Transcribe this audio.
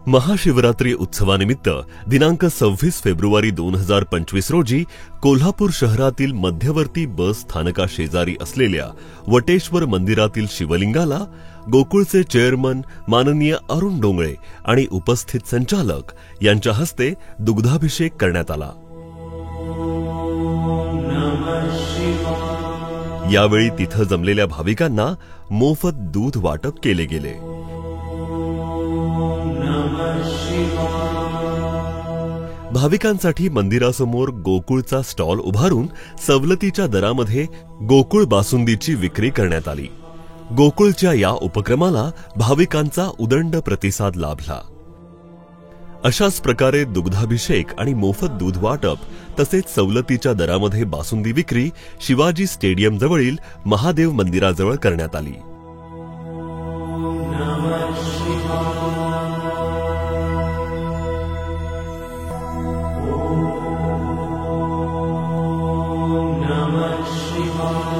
महाशिवरात्री उत्सवानिमित्त दिनांक 26 फेब्रुवारी 2025 रोजी कोल्हापूर शहरातील मध्यवर्ती बस स्थानका शेजारी असलेल्या वटेश्वर मंदिरातील शिवलिंगाला गोकुळचे चेअरमन माननीय अरुण डोंगळे आणि उपस्थित संचालक यांच्या हस्ते दुग्धाभिषेक करण्यात आला। यावेळी तिथं जमलेल्या भाविकांना मोफत दूध वाटप केले गेले। भाविकांसाठी मंदिरासमोर गोकुळचा स्टॉल उभारून सवलतीच्या दरामध्ये गोकुळ बासुंदीची विक्री करण्यात आली। गोकुळच्या या उपक्रमाला भाविकांचा उदंड प्रतिसाद लाभला। अशाच प्रकारे दुग्धाभिषेक आणि मोफत दूध वाटप तसेच सवलतीच्या दरामध्ये बासुंदी विक्री शिवाजी स्टेडियम जवळील महादेव मंदिराजवळ करण्यात आली। नमः शिवाय।